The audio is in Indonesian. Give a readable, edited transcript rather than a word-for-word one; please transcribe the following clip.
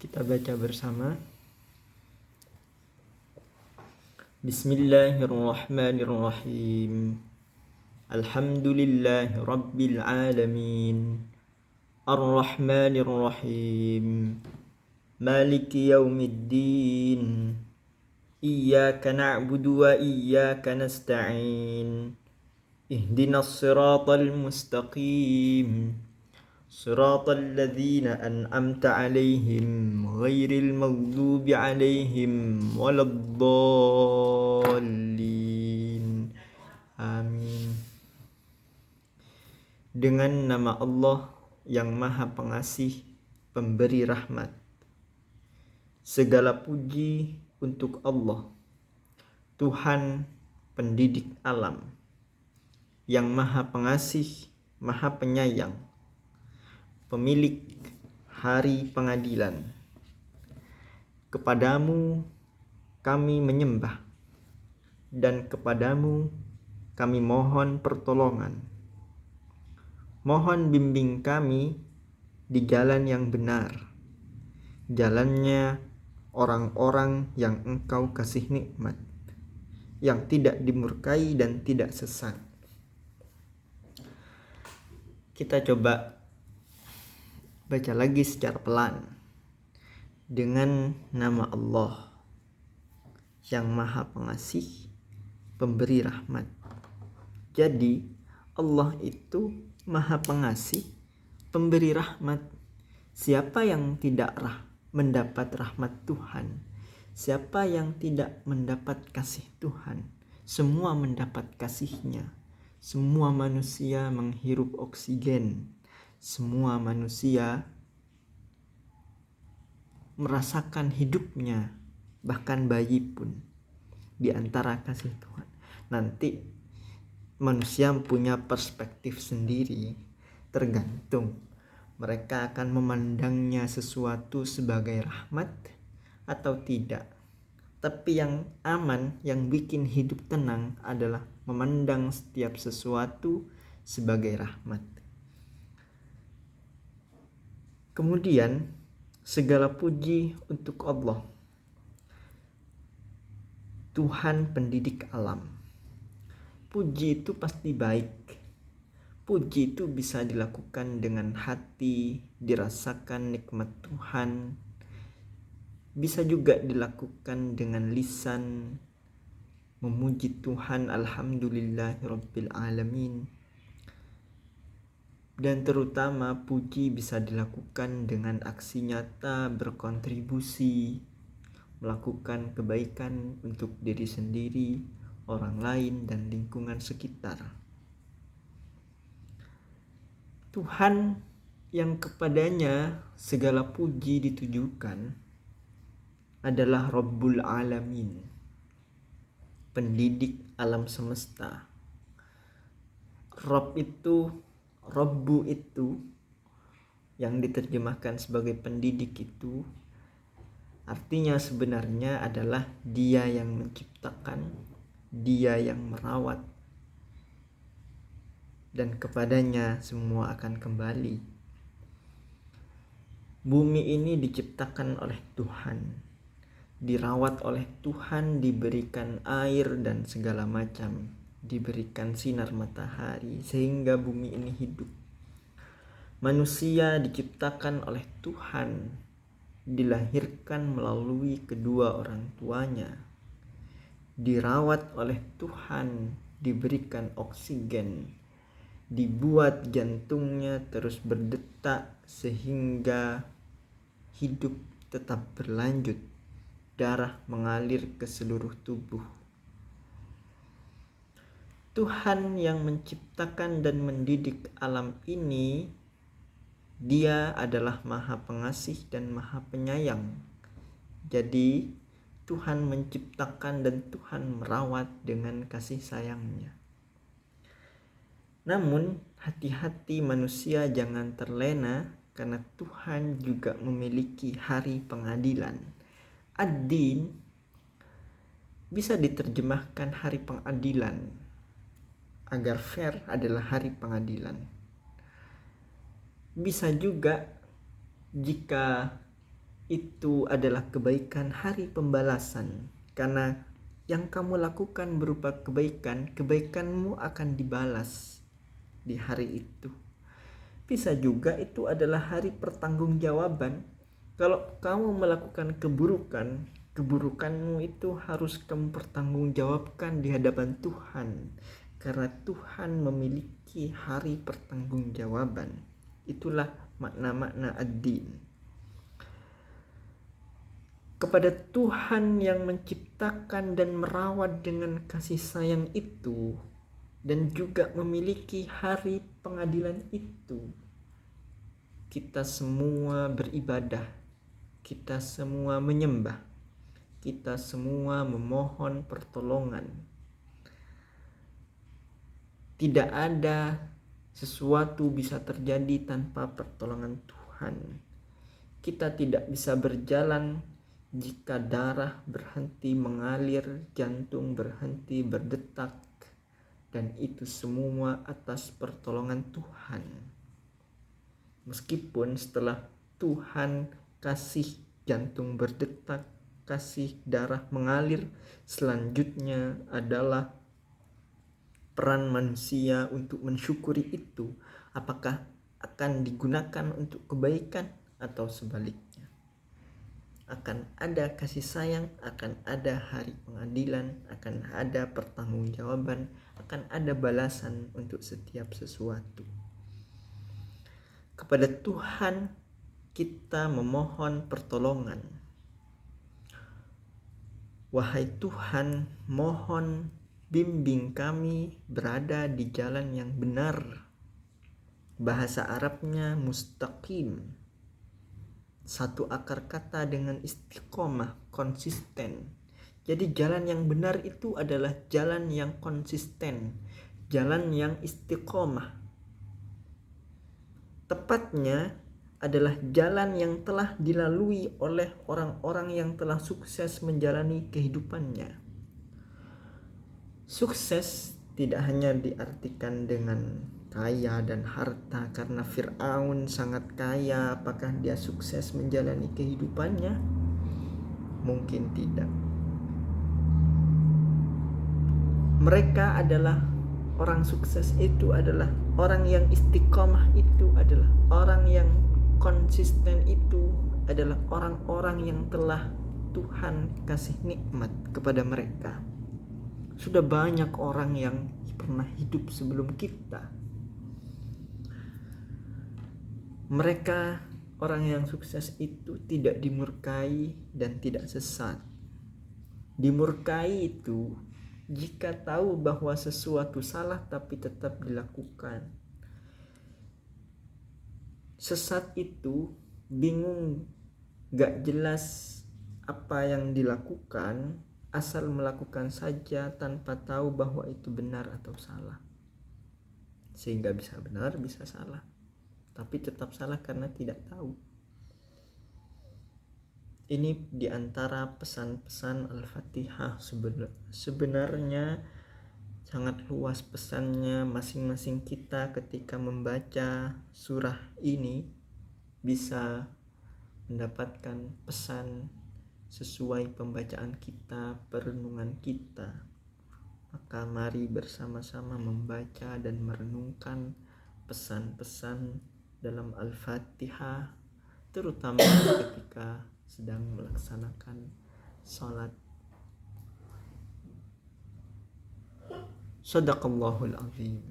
Kita baca bersama. Bismillahirrahmanirrahim. Alhamdulillahi rabbil alamin. Ar-Rahmanir-Rahim. Maliki yaumiddin. Iyyaka na'budu wa iyyaka nasta'in. Ihdinas siratal mustaqim. Siratal ladzina an'amta 'alaihim ghairil maghdubi 'alaihim waladdallin. Amin. Dengan nama Allah yang Maha Pengasih, Pemberi Rahmat. Segala puji untuk Allah, Tuhan pendidik alam, yang Maha Pengasih, Maha Penyayang, pemilik hari pengadilan. Kepadamu kami menyembah, dan kepadamu kami mohon pertolongan. Mohon bimbing kami di jalan yang benar, jalannya orang-orang yang Engkau kasih nikmat, yang tidak dimurkai dan tidak sesat. Kita coba baca lagi secara pelan. Dengan nama Allah yang Maha Pengasih, Pemberi Rahmat. Jadi Allah itu Maha Pengasih, Pemberi Rahmat. Siapa yang tidak mendapat rahmat Tuhan? Siapa yang tidak mendapat kasih Tuhan? Semua mendapat kasih-Nya. Semua manusia menghirup oksigen. Semua manusia merasakan hidupnya, bahkan bayi pun di antara kasih Tuhan. Nanti manusia punya perspektif sendiri, tergantung mereka akan memandangnya sesuatu sebagai rahmat atau tidak. Tapi yang aman, yang bikin hidup tenang adalah memandang setiap sesuatu sebagai rahmat. Kemudian segala puji untuk Allah, Tuhan pendidik alam. Puji itu pasti baik. Puji itu bisa dilakukan dengan hati, dirasakan nikmat Tuhan. Bisa juga dilakukan dengan lisan, memuji Tuhan, alhamdulillahirabbil alamin. Dan terutama puji bisa dilakukan dengan aksi nyata, berkontribusi, melakukan kebaikan untuk diri sendiri, orang lain, dan lingkungan sekitar. Tuhan yang kepadanya segala puji ditujukan adalah Rabbul Alamin, pendidik alam semesta. Rabbu itu yang diterjemahkan sebagai pendidik itu artinya sebenarnya adalah Dia yang menciptakan, Dia yang merawat, dan kepadanya semua akan kembali. Bumi ini diciptakan oleh Tuhan, dirawat oleh Tuhan, diberikan air dan segala macam, diberikan sinar matahari sehingga bumi ini hidup. Manusia diciptakan oleh Tuhan, dilahirkan melalui kedua orang tuanya, dirawat oleh Tuhan, diberikan oksigen, dibuat jantungnya terus berdetak sehingga hidup tetap berlanjut, darah mengalir ke seluruh tubuh. Tuhan yang menciptakan dan mendidik alam ini, Dia adalah Maha Pengasih dan Maha Penyayang. Jadi Tuhan menciptakan dan Tuhan merawat dengan kasih sayang-Nya. Namun hati-hati manusia jangan terlena, karena Tuhan juga memiliki hari pengadilan. Ad-Din bisa diterjemahkan hari pengadilan. Agar fair adalah hari pengadilan. Bisa juga jika itu adalah kebaikan hari pembalasan. Karena yang kamu lakukan berupa kebaikan, kebaikanmu akan dibalas di hari itu. Bisa juga itu adalah hari pertanggungjawaban. Kalau kamu melakukan keburukan, keburukanmu itu harus kamu pertanggungjawabkan di hadapan Tuhan. Karena Tuhan memiliki hari pertanggungjawaban. Itulah makna-makna ad-din. Kepada Tuhan yang menciptakan dan merawat dengan kasih sayang itu, dan juga memiliki hari pengadilan itu, kita semua beribadah, kita semua menyembah, kita semua memohon pertolongan. Tidak ada sesuatu bisa terjadi tanpa pertolongan Tuhan. Kita tidak bisa berjalan jika darah berhenti mengalir, jantung berhenti berdetak, dan itu semua atas pertolongan Tuhan. Meskipun setelah Tuhan kasih jantung berdetak, kasih darah mengalir, selanjutnya adalah peran manusia untuk mensyukuri itu. Apakah akan digunakan untuk kebaikan atau sebaliknya? Akan ada kasih sayang, akan ada hari pengadilan, akan ada pertanggungjawaban, akan ada balasan untuk setiap sesuatu. Kepada Tuhan kita memohon pertolongan. Wahai Tuhan, mohon bimbing kami berada di jalan yang benar. Bahasa Arabnya mustaqim. Satu akar kata dengan istiqomah, konsisten. Jadi jalan yang benar itu adalah jalan yang konsisten, jalan yang istiqomah. Tepatnya adalah jalan yang telah dilalui oleh orang-orang yang telah sukses menjalani kehidupannya. Sukses tidak hanya diartikan dengan kaya dan harta, karena Fir'aun sangat kaya. Apakah dia sukses menjalani kehidupannya? Mungkin tidak. Mereka adalah orang sukses, itu adalah orang yang istiqomah, itu adalah orang yang konsisten, itu adalah orang-orang yang telah Tuhan kasih nikmat kepada mereka. Sudah banyak orang yang pernah hidup sebelum kita. Mereka, orang yang sukses itu tidak dimurkai dan tidak sesat. Dimurkai itu jika tahu bahwa sesuatu salah tapi tetap dilakukan. Sesat itu bingung, gak jelas apa yang dilakukan, asal melakukan saja tanpa tahu bahwa itu benar atau salah. Sehingga bisa benar, bisa salah, tapi tetap salah karena tidak tahu. Ini diantara pesan-pesan Al-Fatihah. Sebenarnya sangat luas pesannya. Masing-masing kita ketika membaca surah ini bisa mendapatkan pesan sesuai pembacaan kita, perenungan kita. Maka mari bersama-sama membaca dan merenungkan pesan-pesan dalam Al-Fatihah, terutama ketika sedang melaksanakan sholat. Shadaqallahul azim.